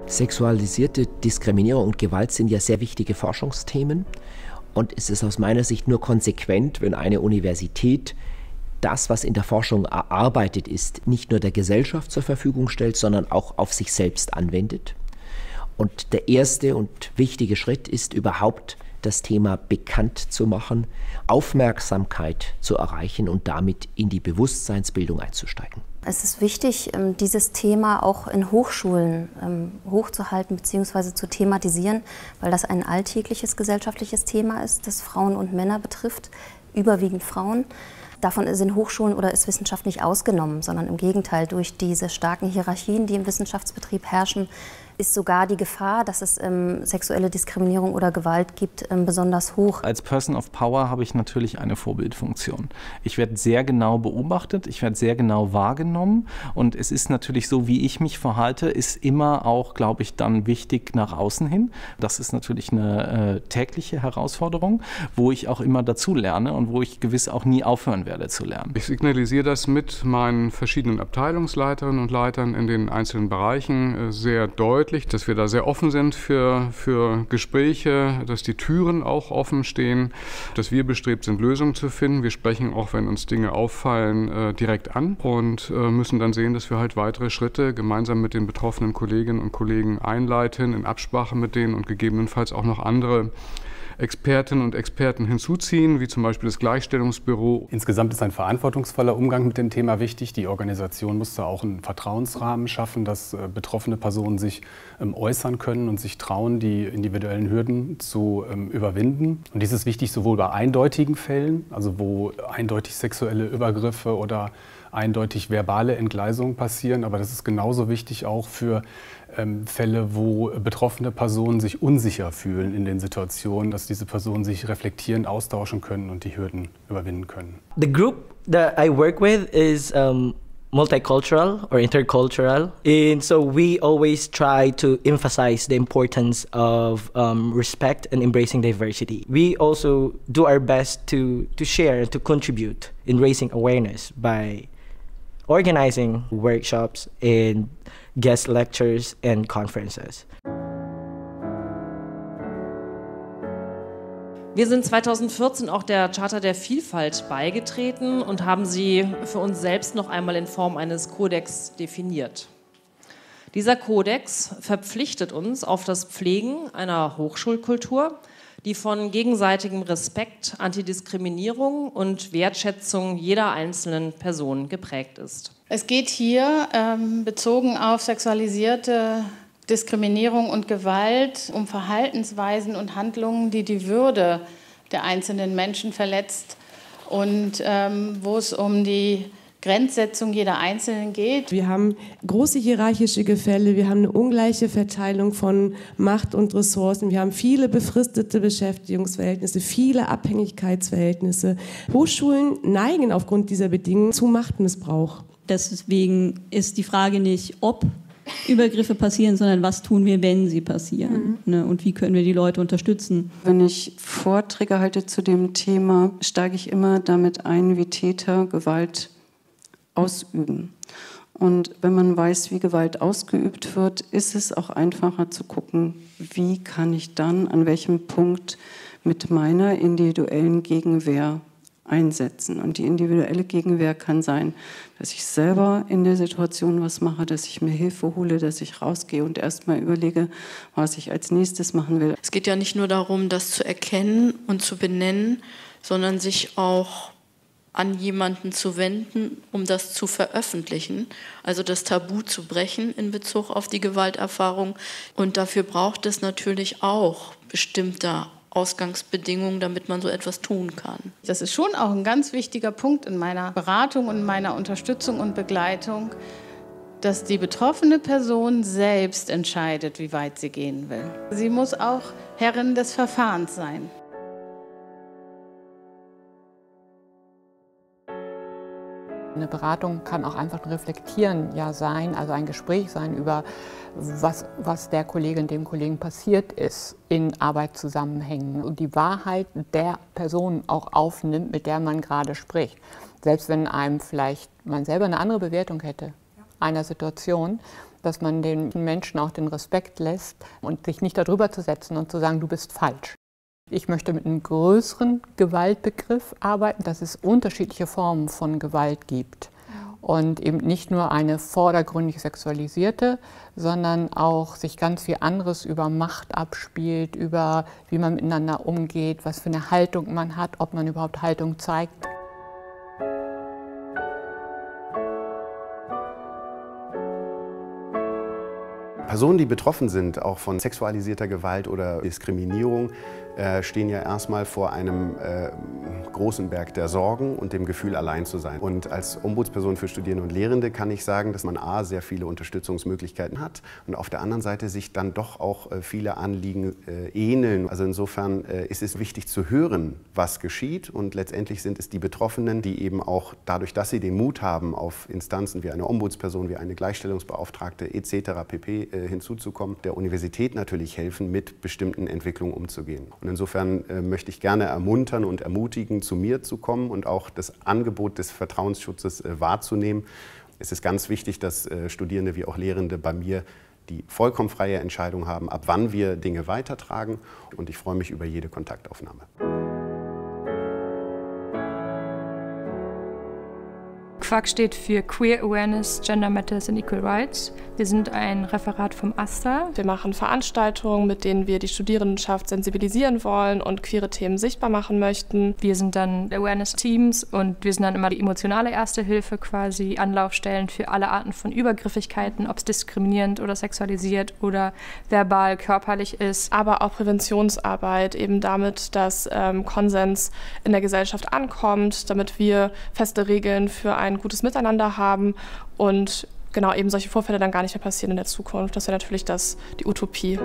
Sexualisierte Diskriminierung und Gewalt sind ja sehr wichtige Forschungsthemen. Und es ist aus meiner Sicht nur konsequent, wenn eine Universität das, was in der Forschung erarbeitet ist, nicht nur der Gesellschaft zur Verfügung stellt, sondern auch auf sich selbst anwendet. Und der erste und wichtige Schritt ist überhaupt, das Thema bekannt zu machen, Aufmerksamkeit zu erreichen und damit in die Bewusstseinsbildung einzusteigen. Es ist wichtig, dieses Thema auch in Hochschulen hochzuhalten bzw. zu thematisieren, weil das ein alltägliches gesellschaftliches Thema ist, das Frauen und Männer betrifft, überwiegend Frauen. Davon sind Hochschulen oder ist Wissenschaft nicht ausgenommen, sondern im Gegenteil, durch diese starken Hierarchien, die im Wissenschaftsbetrieb herrschen, ist sogar die Gefahr, dass es sexuelle Diskriminierung oder Gewalt gibt, besonders hoch. Als Person of Power habe ich natürlich eine Vorbildfunktion. Ich werde sehr genau beobachtet, ich werde sehr genau wahrgenommen und es ist natürlich so, wie ich mich verhalte, ist immer auch, glaube ich, dann wichtig nach außen hin. Das ist natürlich eine tägliche Herausforderung, wo ich auch immer dazu lerne und wo ich gewiss auch nie aufhören werde zu lernen. Ich signalisiere das mit meinen verschiedenen Abteilungsleiterinnen und Leitern in den einzelnen Bereichen sehr deutlich, dass wir da sehr offen sind für Gespräche, dass die Türen auch offen stehen, dass wir bestrebt sind, Lösungen zu finden. Wir sprechen auch, wenn uns Dinge auffallen, direkt an und müssen dann sehen, dass wir halt weitere Schritte gemeinsam mit den betroffenen Kolleginnen und Kollegen einleiten, in Absprache mit denen und gegebenenfalls auch noch andere Expertinnen und Experten hinzuziehen, wie zum Beispiel das Gleichstellungsbüro. Insgesamt ist ein verantwortungsvoller Umgang mit dem Thema wichtig. Die Organisation muss da auch einen Vertrauensrahmen schaffen, dass betroffene Personen sich äußern können und sich trauen, die individuellen Hürden zu überwinden. Und dies ist wichtig sowohl bei eindeutigen Fällen, also wo eindeutig sexuelle Übergriffe oder eindeutig verbale Entgleisungen passieren, aber das ist genauso wichtig auch für Fälle, wo betroffene Personen sich unsicher fühlen in den Situationen, dass diese Personen sich reflektieren, austauschen können und die Hürden überwinden können. The group that I work with is multicultural or intercultural, and so we always try to emphasize the importance of respect and embracing diversity. We also do our best to share and to contribute in raising awareness by organizing workshops and guest lectures and conferences. Wir sind 2014 auch der Charta der Vielfalt beigetreten und haben sie für uns selbst noch einmal in Form eines Kodex definiert. Dieser Kodex verpflichtet uns auf das Pflegen einer Hochschulkultur, die von gegenseitigem Respekt, Antidiskriminierung und Wertschätzung jeder einzelnen Person geprägt ist. Es geht hier, bezogen auf sexualisierte Diskriminierung und Gewalt, um Verhaltensweisen und Handlungen, die die Würde der einzelnen Menschen verletzt und wo es um die Grenzsetzung jeder Einzelnen geht. Wir haben große hierarchische Gefälle, wir haben eine ungleiche Verteilung von Macht und Ressourcen, wir haben viele befristete Beschäftigungsverhältnisse, viele Abhängigkeitsverhältnisse. Hochschulen neigen aufgrund dieser Bedingungen zu Machtmissbrauch. Deswegen ist die Frage nicht, ob Übergriffe passieren, sondern was tun wir, wenn sie passieren, ne? Und wie können wir die Leute unterstützen. Wenn ich Vorträge halte zu dem Thema, steige ich immer damit ein, wie Täter Gewalt ausüben. Und wenn man weiß, wie Gewalt ausgeübt wird, ist es auch einfacher zu gucken, wie kann ich dann an welchem Punkt mit meiner individuellen Gegenwehr einsetzen. Und die individuelle Gegenwehr kann sein, dass ich selber in der Situation was mache, dass ich mir Hilfe hole, dass ich rausgehe und erstmal überlege, was ich als nächstes machen will. Es geht ja nicht nur darum, das zu erkennen und zu benennen, sondern sich auch an jemanden zu wenden, um das zu veröffentlichen, also das Tabu zu brechen in Bezug auf die Gewalterfahrung. Und dafür braucht es natürlich auch bestimmte Ausgangsbedingungen, damit man so etwas tun kann. Das ist schon auch ein ganz wichtiger Punkt in meiner Beratung und meiner Unterstützung und Begleitung, dass die betroffene Person selbst entscheidet, wie weit sie gehen will. Sie muss auch Herrin des Verfahrens sein. Eine Beratung kann auch einfach ein Reflektieren sein, also ein Gespräch sein über was der Kollegin, dem Kollegen passiert ist in Arbeitszusammenhängen und die Wahrheit der Person auch aufnimmt, mit der man gerade spricht. Selbst wenn einem vielleicht man selber eine andere Bewertung hätte einer Situation, dass man den Menschen auch den Respekt lässt und sich nicht darüber zu setzen und zu sagen, du bist falsch. Ich möchte mit einem größeren Gewaltbegriff arbeiten, dass es unterschiedliche Formen von Gewalt gibt. Und eben nicht nur eine vordergründig sexualisierte, sondern auch sich ganz viel anderes über Macht abspielt, über wie man miteinander umgeht, was für eine Haltung man hat, ob man überhaupt Haltung zeigt. Personen, die betroffen sind, auch von sexualisierter Gewalt oder Diskriminierung, stehen ja erstmal vor einem großen Berg der Sorgen und dem Gefühl, allein zu sein. Und als Ombudsperson für Studierende und Lehrende kann ich sagen, dass man a. sehr viele Unterstützungsmöglichkeiten hat und auf der anderen Seite sich dann doch auch viele Anliegen ähneln. Also insofern ist es wichtig zu hören, was geschieht, und letztendlich sind es die Betroffenen, die eben auch dadurch, dass sie den Mut haben, auf Instanzen wie eine Ombudsperson, wie eine Gleichstellungsbeauftragte etc. pp. Hinzuzukommen, der Universität natürlich helfen, mit bestimmten Entwicklungen umzugehen. Und insofern möchte ich gerne ermuntern und ermutigen, zu mir zu kommen und auch das Angebot des Vertrauensschutzes wahrzunehmen. Es ist ganz wichtig, dass Studierende wie auch Lehrende bei mir die vollkommen freie Entscheidung haben, ab wann wir Dinge weitertragen, und ich freue mich über jede Kontaktaufnahme. QAG steht für Queer Awareness, Gender Matters and Equal Rights. Wir sind ein Referat vom AStA. Wir machen Veranstaltungen, mit denen wir die Studierendenschaft sensibilisieren wollen und queere Themen sichtbar machen möchten. Wir sind dann Awareness-Teams und wir sind dann immer die emotionale Erste Hilfe, quasi Anlaufstellen für alle Arten von Übergriffigkeiten, ob es diskriminierend oder sexualisiert oder verbal, körperlich ist. Aber auch Präventionsarbeit, eben damit, dass Konsens in der Gesellschaft ankommt, damit wir feste Regeln für ein gutes Miteinander haben und genau eben solche Vorfälle dann gar nicht mehr passieren in der Zukunft. Das wäre natürlich die Utopie.